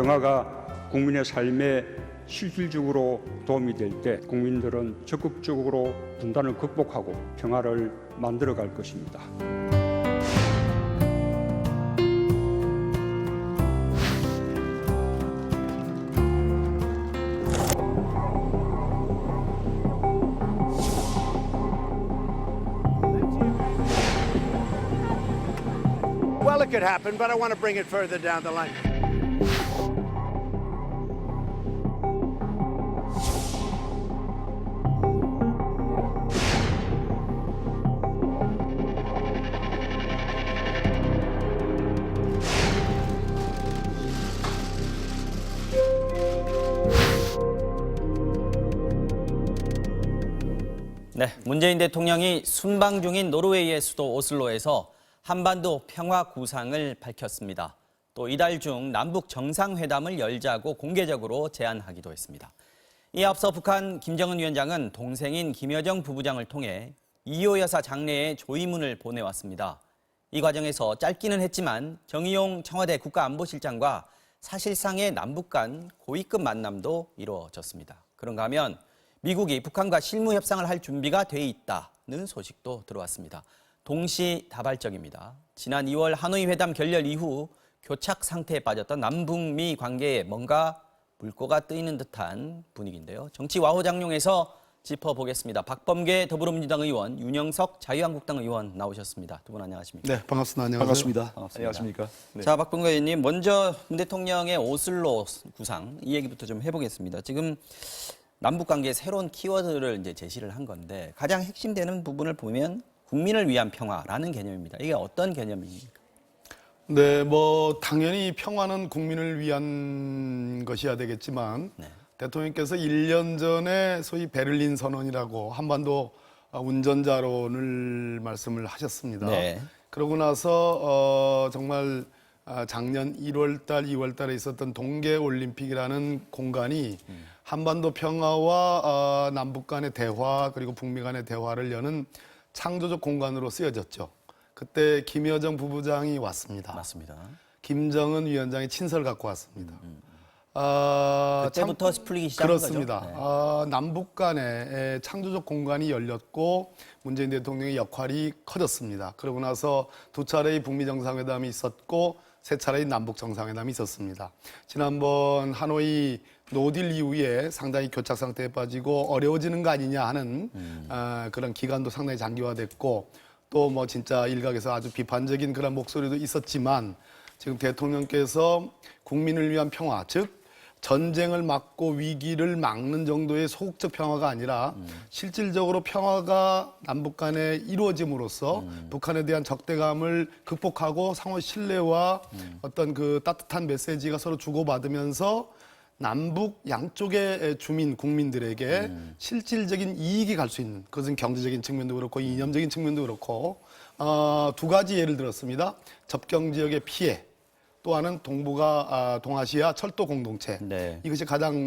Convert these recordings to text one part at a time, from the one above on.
평화가 국민의 삶에 실질적으로 도움이 될 때 국민들은 적극적으로 분단을 극복하고 평화를 만들어갈 것입니다. Well, it could happen, but I want to bring it further down the line. 네, 문재인 대통령이 순방 중인 노르웨이의 수도 오슬로에서 한반도 평화 구상을 밝혔습니다. 또 이달 중 남북 정상회담을 열자고 공개적으로 제안하기도 했습니다. 이에 앞서 북한 김정은 위원장은 동생인 김여정 부부장을 통해 이호 여사 장례에 조의문을 보내왔습니다. 이 과정에서 짧기는 했지만 정의용 청와대 국가안보실장과 사실상의 남북 간 고위급 만남도 이루어졌습니다. 그런가 하면 미국이 북한과 실무 협상을 할 준비가 돼 있다는 소식도 들어왔습니다. 동시다발적입니다. 지난 2월 하노이 회담 결렬 이후 교착 상태에 빠졌던 남북미 관계에 뭔가 물꼬가 뜨이는 듯한 분위기인데요. 정치 와호장룡에서 짚어보겠습니다. 박범계 더불어민주당 의원, 윤영석 자유한국당 의원 나오셨습니다. 두 분 안녕하십니까? 네, 반갑습니다. 안녕하세요. 반갑습니다. 안녕하십니까? 네. 자, 박범계 의원님, 먼저 문 대통령의 오슬로 구상 이 얘기부터 좀 해보겠습니다. 지금 남북 관계의 새로운 키워드를 이제 제시를 한 건데 가장 핵심되는 부분을 보면 국민을 위한 평화라는 개념입니다. 이게 어떤 개념입니까? 네, 뭐 당연히 평화는 국민을 위한 것이어야 되겠지만 네. 대통령께서 1년 전에 소위 베를린 선언이라고 한반도 운전자론을 말씀을 하셨습니다. 네. 그러고 나서 정말 작년 1월 달, 2월 달에 있었던 동계올림픽이라는 공간이 한반도 평화와 남북 간의 대화 그리고 북미 간의 대화를 여는 창조적 공간으로 쓰여졌죠. 그때 김여정 부부장이 왔습니다. 맞습니다. 김정은 위원장이 친서를 갖고 왔습니다. 그때부터 풀리기 시작한 그렇습니다. 거죠. 네. 남북 간의 창조적 공간이 열렸고 문재인 대통령의 역할이 커졌습니다. 그러고 나서 두 차례의 북미 정상회담이 있었고 세 차례의 남북 정상회담이 있었습니다. 지난번 하노이 노딜 이후에 상당히 교착 상태에 빠지고 어려워지는 거 아니냐 하는 그런 기간도 상당히 장기화됐고 또 뭐 진짜 일각에서 아주 비판적인 그런 목소리도 있었지만 지금 대통령께서 국민을 위한 평화, 즉 전쟁을 막고 위기를 막는 정도의 소극적 평화가 아니라 실질적으로 평화가 남북 간에 이루어짐으로써 북한에 대한 적대감을 극복하고 상호 신뢰와 어떤 그 따뜻한 메시지가 서로 주고받으면서 남북 양쪽의 주민, 국민들에게 실질적인 이익이 갈 수 있는, 그것은 경제적인 측면도 그렇고 이념적인 측면도 그렇고 두 가지 예를 들었습니다. 접경 지역의 피해, 또 하나는 동아시아 철도 공동체. 네. 이것이 가장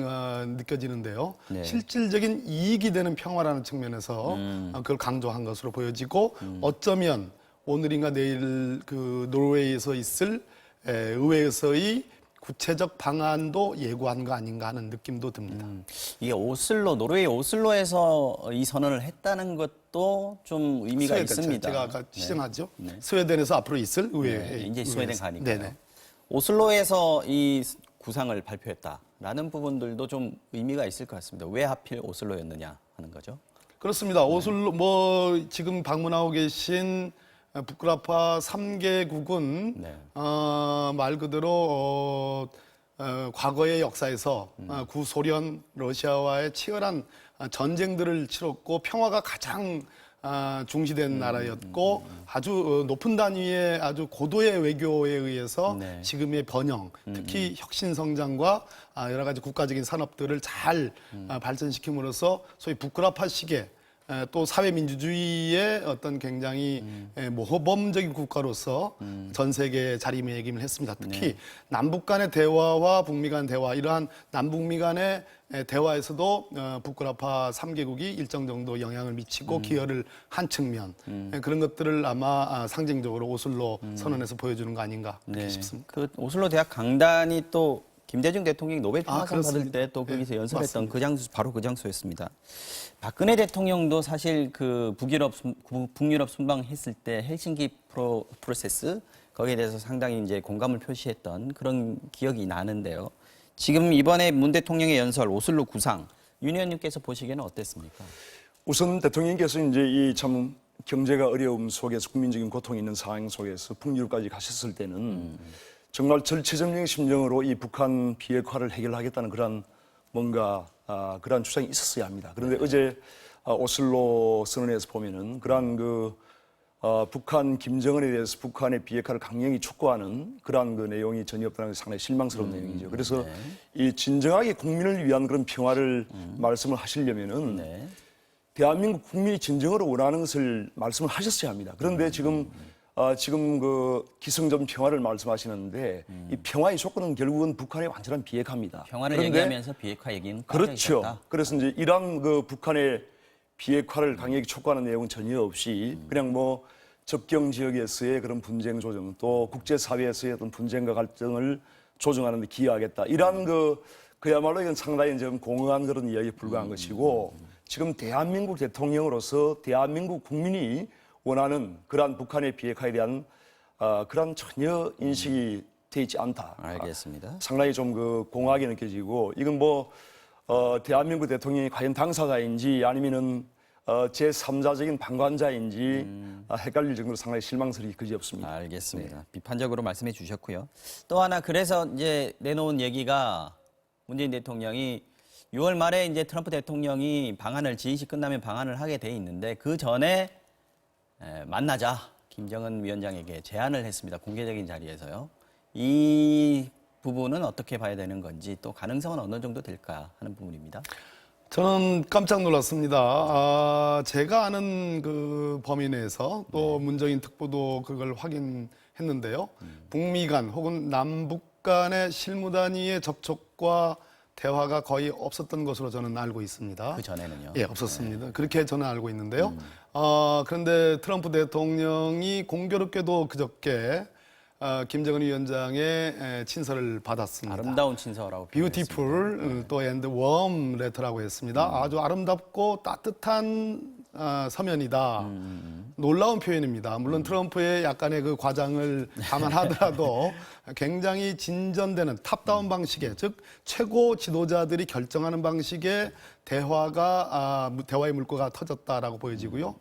느껴지는데요. 네. 실질적인 이익이 되는 평화라는 측면에서 그걸 강조한 것으로 보여지고 어쩌면 오늘인가 내일 그 노르웨이에서 있을 의회에서의 구체적 방안도 예고한 거 아닌가 하는 느낌도 듭니다. 이게 오슬로, 노르웨이 오슬로에서 이 선언을 했다는 것도 좀 의미가 스웨덴, 있습니다. 제가 아까 시정하죠. 네. 스웨덴에서 앞으로 있을 의회. 네, 이제 스웨덴 가니까요. 네네. 오슬로에서 이 구상을 발표했다라는 부분들도 좀 의미가 있을 것 같습니다. 왜 하필 오슬로였느냐 하는 거죠. 그렇습니다. 오슬로 뭐 지금 방문하고 계신 북구라파 3개국은 네. 말 그대로 과거의 역사에서 구소련 러시아와의 치열한 전쟁들을 치렀고 평화가 가장 중시된 나라였고 아주 높은 단위의 아주 고도의 외교에 의해서 네. 지금의 번영, 특히 혁신 성장과 여러 가지 국가적인 산업들을 잘 발전시킴으로써 소위 북구라파식의 또 사회민주주의의 어떤 굉장히 모범적인 국가로서 전 세계에 자리매김을 했습니다. 특히 남북 간의 대화와 북미 간 대화, 이러한 남북미 간의 대화에서도 북구라파 3개국이 일정 정도 영향을 미치고 기여를 한 측면, 그런 것들을 아마 상징적으로 오슬로 선언에서 보여주는 거 아닌가 그렇게 싶습니다. 그 오슬로 대학 강단이 또 김대중 대통령이 노벨 평화상 받을 그렇습니다. 때 또 거기서 네, 연설했던 맞습니다. 그 장소 바로 그 장소였습니다. 박근혜 대통령도 사실 그 북유럽 순방했을 때 헬싱키 프로세스 거기에 대해서 상당히 이제 공감을 표시했던 그런 기억이 나는데요. 지금 이번에 문 대통령의 연설 오슬로 구상 윤 의원님께서 보시기에는 어땠습니까? 우선 대통령께서 이제 이 참 경제가 어려움 속에서 국민적인 고통이 있는 상황 속에서 북유럽까지 가셨을 때는 정말 절체절명의 심정으로 이 북한 비핵화를 해결하겠다는 그런 뭔가 그러한 주장이 있었어야 합니다. 그런데 어제 오슬로 선언에서 보면은 그러한 북한 김정은에 대해서 북한의 비핵화를 강력히 촉구하는 그러한 그 내용이 전혀 없다는 것이 상당히 실망스러운 내용이죠. 그래서 이 진정하게 국민을 위한 그런 평화를 말씀을 하시려면은 네. 대한민국 국민이 진정으로 원하는 것을 말씀을 하셨어야 합니다. 그런데 지금 그 기승전 평화를 말씀하시는데 이 평화의 조건은 결국은 북한의 완전한 비핵화입니다. 평화를 그런데 얘기하면서 비핵화 얘기는 그렇죠. 빠져 있었다. 그래서 이제 이러한 그 북한의 비핵화를 강력히 촉구하는 내용은 전혀 없이 그냥 뭐 접경 지역에서의 그런 분쟁 조정 또 국제사회에서의 어떤 분쟁과 갈등을 조정하는 데 기여하겠다. 이러한 그야말로 이건 상당히 좀 공허한 그런 이야기에 불과한 것이고 지금 대한민국 대통령으로서 대한민국 국민이 원하는 그러한 북한의 비핵화에 대한 그런 전혀 인식이 돼 있지 않다. 알겠습니다. 상당히 좀 공허하게 느껴지고 이건 뭐 대한민국 대통령이 과연 당사자인지 아니면은 제3자적인 방관자인지 헷갈릴 정도로 상당히 실망스럽기 그지없습니다. 알겠습니다. 비판적으로 말씀해 주셨고요. 또 하나 그래서 이제 내놓은 얘기가 문재인 대통령이 6월 말에 이제 트럼프 대통령이 방한을 지휘식 끝나면 방한을 하게 돼 있는데 그 전에 만나자 김정은 위원장에게 제안을 했습니다. 공개적인 자리에서요. 이 부분은 어떻게 봐야 되는 건지 또 가능성은 어느 정도 될까 하는 부분입니다. 저는 깜짝 놀랐습니다. 제가 아는 그 범위 내에서 또 문정인 특보도 그걸 확인했는데요. 북미 간 혹은 남북 간의 실무 단위의 접촉과 대화가 거의 없었던 것으로 저는 알고 있습니다. 그 전에는요? 예, 없었습니다. 그렇게 저는 알고 있는데요. 그런데 트럼프 대통령이 공교롭게도 그저께 김정은 위원장의 친서를 받았습니다. 아름다운 친서라고 표현했습니다. 뷰티풀 또 앤드 웜 레터라고 했습니다. 아주 아름답고 따뜻한 서면이다. 놀라운 표현입니다. 물론 트럼프의 약간의 그 과장을 감안하더라도 굉장히 진전되는 탑다운 방식의 즉 최고 지도자들이 결정하는 방식의 대화의 물꼬가 터졌다라고 보여지고요.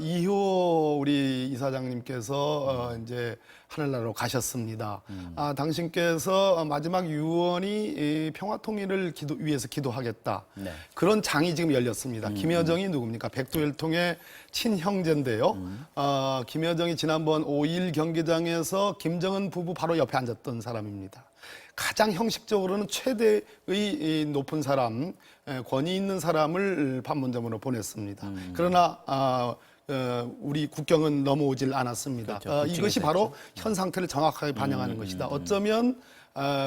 이후 우리 이사장님께서 이제 하늘나라로 가셨습니다. 당신께서 마지막 유언이 평화 통일을 위해서 기도하겠다. 네. 그런 장이 지금 열렸습니다. 김여정이 누굽니까? 백두혈통의 친형제인데요. 김여정이 지난번 5.1 경기장에서 김정은 부부 바로 옆에 앉았던 사람입니다. 가장 형식적으로는 최대의 높은 사람, 권위 있는 사람을 판문점으로 보냈습니다. 그러나 우리 국경은 넘어오질 않았습니다. 그렇죠. 이것이 바로 현 상태를 정확하게 반영하는 것이다. 어쩌면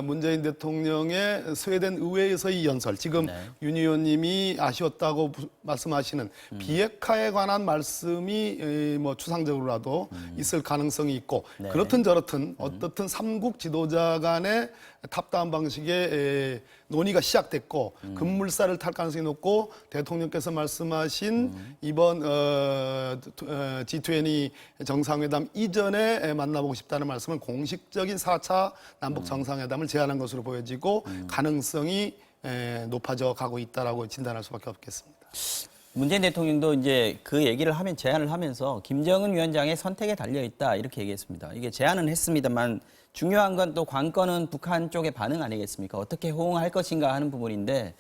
문재인 대통령의 스웨덴 의회에서의 연설, 지금 윤 의원님이 아쉬웠다고 말씀하시는 비핵화에 관한 말씀이 뭐 추상적으로라도 있을 가능성이 있고 그렇든 저렇든 어떻든 삼국 지도자 간의 탑다운 방식의 논의가 시작됐고 급물살을 탈 가능성이 높고 대통령께서 말씀하신 이번 G20 정상회담 이전에 만나보고 싶다는 말씀은 공식적인 4차 남북 정상회담을 제안한 것으로 보여지고 가능성이 높아져 가고 있다라고 진단할 수밖에 없겠습니다. 문재인 대통령도 이제 그 얘기를 제안을 하면서 김정은 위원장의 선택에 달려 있다 이렇게 얘기했습니다. 이게 제안은 했습니다만 중요한 건 또 관건은 북한 쪽의 반응 아니겠습니까? 어떻게 호응할 것인가 하는 부분인데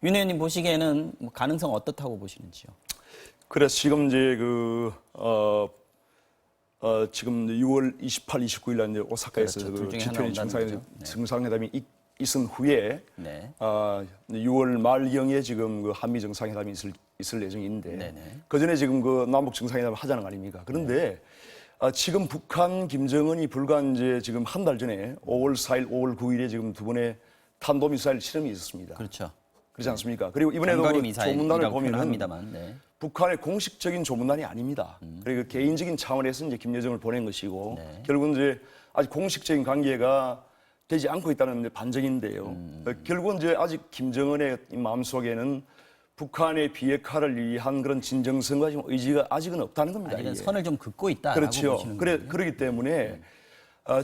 윤 의원님 보시기에는 가능성 어떻다고 보시는지요? 그래서 지금 이제 지금 6월 28, 29일 날 이제 오사카에서 그렇죠. 둘 중에 하나 G20 온다는 거죠. 정상회담이 있은 후에 네. 6월 말경에 지금 그 한미 정상회담이 있을 예정인데 네네. 그 전에 지금 그 남북 정상회담을 하자는 거 아닙니까? 그런데 지금 북한 김정은이 불과 이제 지금 한 달 전에 5월 4일, 5월 9일에 지금 두 번의 탄도미사일 실험이 있었습니다. 그렇죠. 그렇지 않습니까? 그리고 이번에도 장거리 그 미사일이라고 조문단을 보면은 표현합니다만. 네. 북한의 공식적인 조문단이 아닙니다. 그리고 개인적인 차원에서 이제 김여정을 보낸 것이고 결국은 이제 아직 공식적인 관계가 되지 않고 있다는 반증인데요. 결국은 이제 아직 김정은의 마음속에는 북한의 비핵화를 위한 그런 진정성과 지금 의지가 아직은 없다는 겁니다. 아직은 이게. 선을 좀 긋고 있다라고 그렇죠. 보시는 거예요. 그렇기 때문에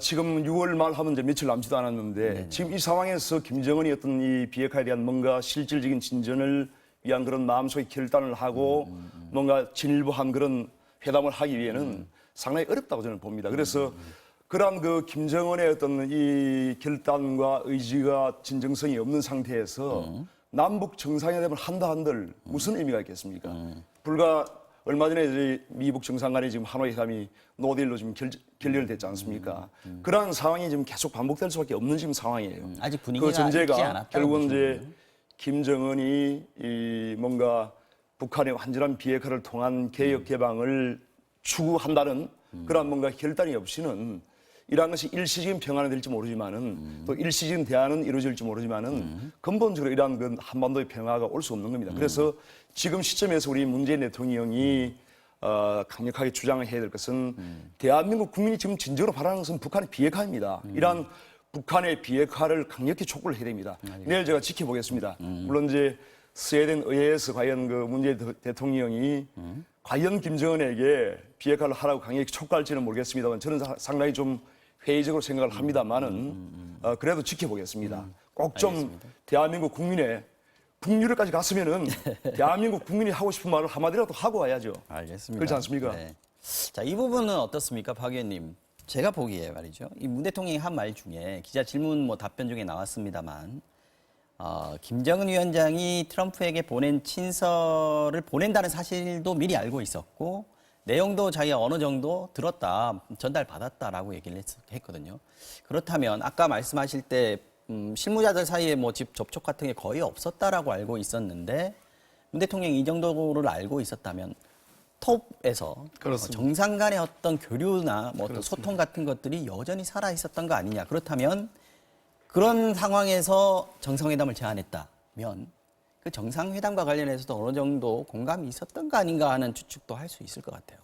지금 6월 말 하면 이제 며칠 남지도 않았는데 지금 이 상황에서 김정은이 어떤 이 비핵화에 대한 뭔가 실질적인 진전을 위한 그런 마음속의 결단을 하고 뭔가 진일보한 그런 회담을 하기 위해는 상당히 어렵다고 저는 봅니다. 그래서 그러한 그 김정은의 어떤 이 결단과 의지가 진정성이 없는 상태에서 남북 정상회담을 한다 한들 무슨 의미가 있겠습니까? 불과 얼마 전에 이제 미북 정상 간에 지금 하노이 회담이 노딜로 지금 결렬됐지 않습니까? 그러한 상황이 지금 계속 반복될 수밖에 없는 지금 상황이에요. 아직 분위기가 그 전제가 있지 않았다고 결국은 보시는 이제 김정은이 이 뭔가 북한의 완전한 비핵화를 통한 개혁 개방을 추구한다는 그러한 뭔가 결단이 없이는 이러한 것이 일시적인 평화는 될지 모르지만은 또 일시적인 대안은 이루어질지 모르지만은 근본적으로 이러한 그 한반도의 평화가 올 수 없는 겁니다. 그래서 지금 시점에서 우리 문재인 대통령이 강력하게 주장을 해야 될 것은 대한민국 국민이 지금 진정으로 바라는 것은 북한의 비핵화입니다. 이러한 북한의 비핵화를 강력히 촉구를 해야 됩니다. 내일 제가 지켜보겠습니다. 물론 이제 스웨덴 의회에서 과연 그 문재인 대통령이 과연 김정은에게 비핵화를 하라고 강력히 촉구할지는 모르겠습니다만 저는 상당히 좀 회의적으로 생각을 합니다만은 그래도 지켜보겠습니다. 꼭 좀 대한민국 국민의 북유럽까지 갔으면은 대한민국 국민이 하고 싶은 말을 한마디라도 하고 와야죠. 알겠습니다. 그렇지 않습니까? 네. 자, 이 부분은 어떻습니까, 박 의원님? 제가 보기에 말이죠. 이 문 대통령이 한 말 중에 기자 질문 뭐 답변 중에 나왔습니다만, 김정은 위원장이 트럼프에게 보낸 친서를 보낸다는 사실도 미리 알고 있었고, 내용도 자기가 어느 정도 들었다, 전달받았다라고 얘기를 했거든요. 그렇다면 아까 말씀하실 때 실무자들 사이에 뭐 집 접촉 같은 게 거의 없었다라고 알고 있었는데 문 대통령이 이 정도를 알고 있었다면 톱에서 그렇습니다. 정상 간의 어떤 교류나 뭐 어떤 소통 같은 것들이 여전히 살아 있었던 거 아니냐. 그렇다면 그런 상황에서 정상회담을 제안했다면 그 정상회담과 관련해서도 어느 정도 공감이 있었던 거 아닌가 하는 추측도 할 수 있을 것 같아요.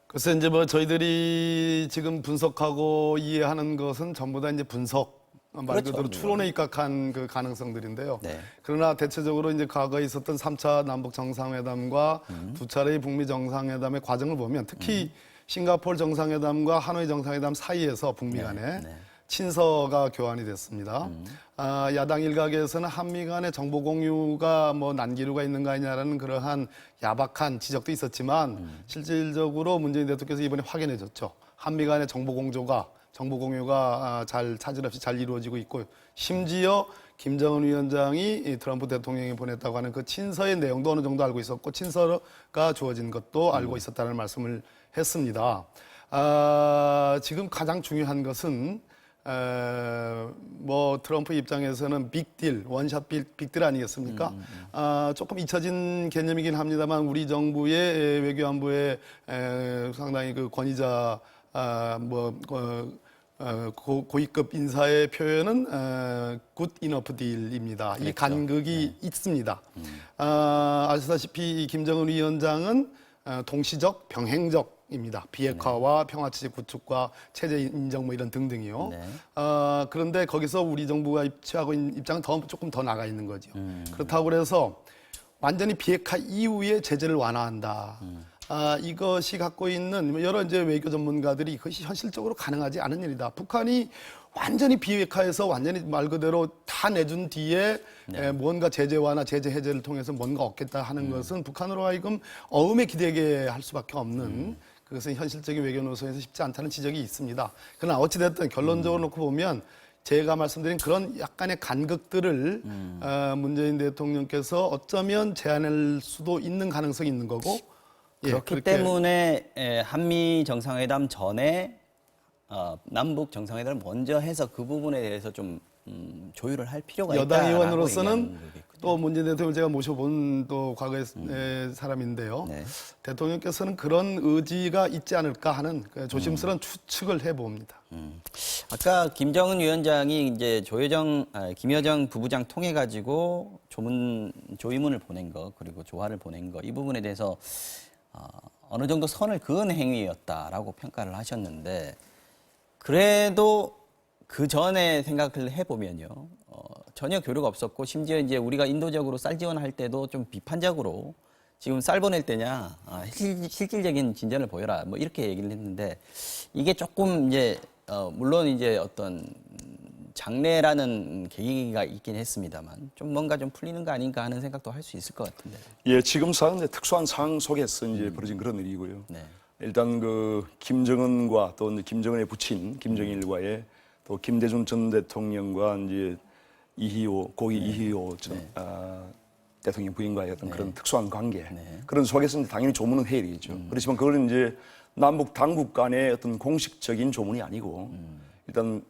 그래서 이제 뭐 저희들이 지금 분석하고 이해하는 것은 전부 다 이제 분석 말 그렇죠. 그대로 추론에 입각한 그 가능성들인데요. 네. 그러나 대체적으로 이제 과거에 있었던 3차 남북 정상회담과 두 차례의 북미 정상회담의 과정을 보면 특히 싱가포르 정상회담과 하노이 정상회담 사이에서 북미 간에 친서가 교환이 됐습니다. 야당 일각에서는 한미 간의 정보 공유가 뭐 난기류가 있는 거 아니냐라는 그러한 야박한 지적도 있었지만 실질적으로 문재인 대통령께서 이번에 확인해줬죠. 한미 간의 정보 공유가 잘 차질 없이 잘 이루어지고 있고 심지어 김정은 위원장이 트럼프 대통령이 보냈다고 하는 그 친서의 내용도 어느 정도 알고 있었고 친서가 주어진 것도 알고 있었다는 말씀을 했습니다. 지금 가장 중요한 것은 뭐 트럼프 입장에서는 빅딜, 원샷 빅딜 아니겠습니까? 조금 잊혀진 개념이긴 합니다만 우리 정부의 외교안보의 상당히 그 권위자 고위급 인사의 표현은 굿 이너프 딜입니다. 이 간극이 있습니다. 아시다시피 김정은 위원장은 동시적, 병행적입니다. 비핵화와 평화체제 구축과 체제 인정 뭐 이런 등등이요. 네. 그런데 거기서 우리 정부가 취하고 있는 입장은 조금 더 나가 있는 거죠. 그렇다고 그래서 완전히 비핵화 이후에 제재를 완화한다. 이것이 갖고 있는 여러 이제 외교 전문가들이 그것이 현실적으로 가능하지 않은 일이다. 북한이 완전히 비핵화해서 완전히 말 그대로 다 내준 뒤에 뭔가 제재 완화, 제재 해제를 통해서 뭔가 얻겠다 하는 것은 북한으로 하여금 어음에 기대게 할 수밖에 없는 그것은 현실적인 외교 노선에서 쉽지 않다는 지적이 있습니다. 그러나 어찌됐든 결론적으로 놓고 보면 제가 말씀드린 그런 약간의 간극들을 문재인 대통령께서 어쩌면 제안할 수도 있는 가능성이 있는 거고 그렇기 그렇게 때문에 한미 정상회담 전에 남북 정상회담을 먼저 해서 그 부분에 대해서 좀 조율을 할 필요가 있다라고 여당 의원으로서는 얘기하는 거겠군요. 또 문재인 대통령 제가 모셔본 또 과거의 사람인데요. 네. 대통령께서는 그런 의지가 있지 않을까 하는 조심스러운 추측을 해봅니다. 아까 김정은 위원장이 이제 김여정 부부장 통해 가지고 조의문을 보낸 거 그리고 조화를 보낸 거 이 부분에 대해서 어느 정도 선을 그은 행위였다라고 평가를 하셨는데 그래도 그 전에 생각을 해보면요, 전혀 교류가 없었고 심지어 이제 우리가 인도적으로 쌀 지원할 때도 좀 비판적으로 지금 쌀 보낼 때냐, 실질적인 진전을 보여라, 뭐 이렇게 얘기를 했는데 이게 조금 이제 물론 이제 어떤 장래라는 계기가 있긴 했습니다만 좀 뭔가 좀 풀리는 거 아닌가 하는 생각도 할 수 있을 것 같은데. 예, 지금 상황은 특수한 상황 속에서 이제 벌어진 그런 일이고요. 네. 일단 그 김정은과 또 이제 김정은의 부친 김정일과의 또 김대중 전 대통령과 이제 이희호 고위 이희호 전 대통령 부인과의 어떤 그런 특수한 관계 그런 속에서 이제 당연히 조문은 해야 되겠죠. 그렇지만 그걸 이제 남북 당국 간의 어떤 공식적인 조문이 아니고 일단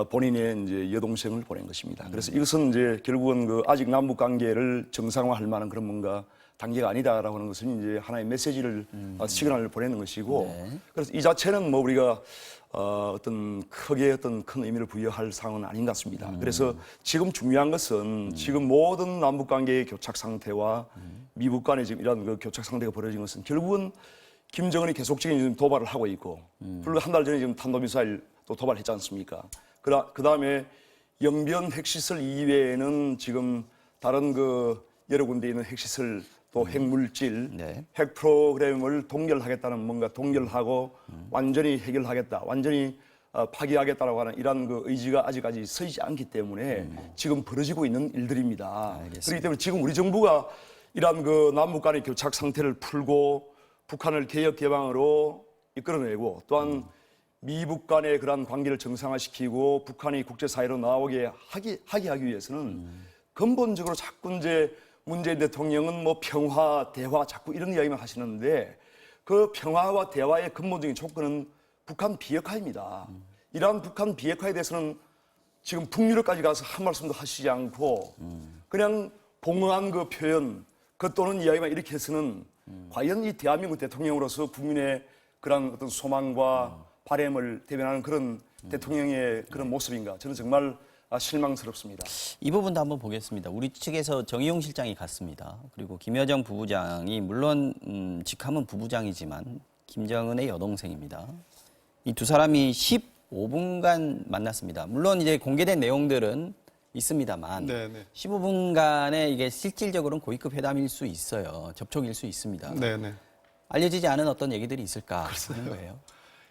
본인의 이제 여동생을 보낸 것입니다. 그래서 이것은 이제 결국은 그 아직 남북 관계를 정상화할 만한 그런 뭔가 단계가 아니다라고 하는 것은 이제 하나의 메시지를 시그널을 보내는 것이고 그래서 이 자체는 뭐 우리가 어떤 크게 어떤 큰 의미를 부여할 사항은 아닌 것 같습니다. 그래서 지금 중요한 것은 지금 모든 남북 관계의 교착 상태와 미국 간의 지금 이런 그 교착 상태가 벌어진 것은 결국은 김정은이 계속적인 지금 도발을 하고 있고 불과 한 달 전에 지금 탄도미사일 또 도발했지 않습니까? 그 다음에 영변 핵시설 이외에는 지금 다른 그 여러 군데 있는 핵시설 또 핵물질, 핵 프로그램을 동결하겠다는 뭔가 동결하고 완전히 해결하겠다, 완전히 파기하겠다라고 하는 이런 그 의지가 아직까지 서지 않기 때문에 지금 벌어지고 있는 일들입니다. 그렇기 때문에 지금 우리 정부가 이런 그 남북 간의 교착 상태를 풀고 북한을 개혁 개방으로 이끌어내고 또한 미북 간의 그러한 관계를 정상화시키고 북한이 국제사회로 나오게 하기 위해서는 근본적으로 자꾸 이제 문재인 대통령은 뭐 평화, 대화 자꾸 이런 이야기만 하시는데 그 평화와 대화의 근본적인 조건은 북한 비핵화입니다. 이러한 북한 비핵화에 대해서는 지금 북유럽까지 가서 한 말씀도 하시지 않고 그냥 봉응한 그 표현, 그 또는 이야기만 이렇게 해서는 과연 이 대한민국 대통령으로서 국민의 그런 어떤 소망과 바램을 대변하는 그런 대통령의 그런 모습인가? 저는 정말 실망스럽습니다. 이 부분도 한번 보겠습니다. 우리 측에서 정의용 실장이 갔습니다. 그리고 김여정 부부장이 물론 직함은 부부장이지만 김정은의 여동생입니다. 이 두 사람이 15분간 만났습니다. 물론 이제 공개된 내용들은 있습니다만 15분간의 이게 실질적으로는 고위급 회담일 수 있어요. 접촉일 수 있습니다. 알려지지 않은 어떤 얘기들이 있을까 하는 거예요.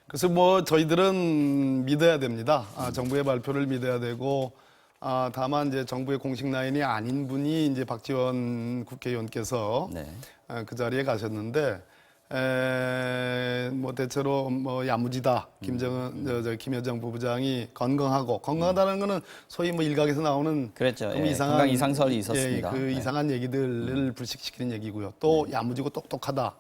그래서 뭐 저희들은 믿어야 됩니다. 정부의 발표를 믿어야 되고 다만 이제 정부의 공식 라인이 아닌 분이 이제 박지원 국회의원께서 그 자리에 가셨는데 뭐 대체로 뭐 야무지다. 김여정 부부장이 건강하다는 거는 소위 뭐 일각에서 나오는 그랬죠. 이상한 건강 이상설이 있었습니다. 그 이상한 얘기들을 불식시키는 얘기고요. 또 야무지고 똑똑하다.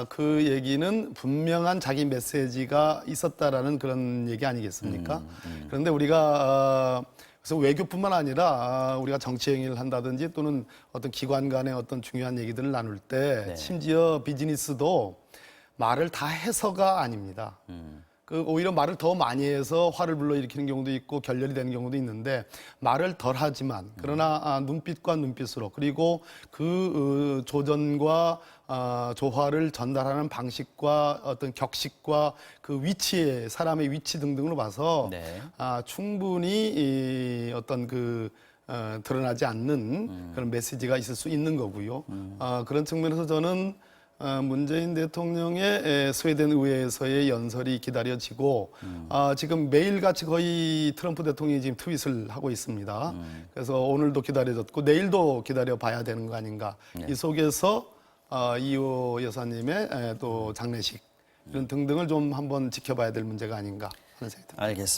그 얘기는 분명한 자기 메시지가 있었다라는 그런 얘기 아니겠습니까? 그런데 우리가 그래서 외교뿐만 아니라 우리가 정치 행위를 한다든지 또는 어떤 기관 간의 어떤 중요한 얘기들을 나눌 때 심지어 비즈니스도 말을 다 해서가 아닙니다. 그 오히려 말을 더 많이 해서 화를 불러일으키는 경우도 있고 결렬이 되는 경우도 있는데 말을 덜 하지만 그러나 눈빛과 눈빛으로 그리고 그 조전과 조화를 전달하는 방식과 어떤 격식과 그 위치에 사람의 위치 등등으로 봐서 충분히 이 어떤 그 드러나지 않는 그런 메시지가 있을 수 있는 거고요. 그런 측면에서 저는 문재인 대통령의 스웨덴 의회에서의 연설이 기다려지고 지금 매일같이 거의 트럼프 대통령이 지금 트윗을 하고 있습니다. 그래서 오늘도 기다려졌고 내일도 기다려봐야 되는 거 아닌가. 이 속에서 이호 여사님의 또 장례식 이런 등등을 좀 한번 지켜봐야 될 문제가 아닌가 하는 생각이 듭니다. 알겠습니다.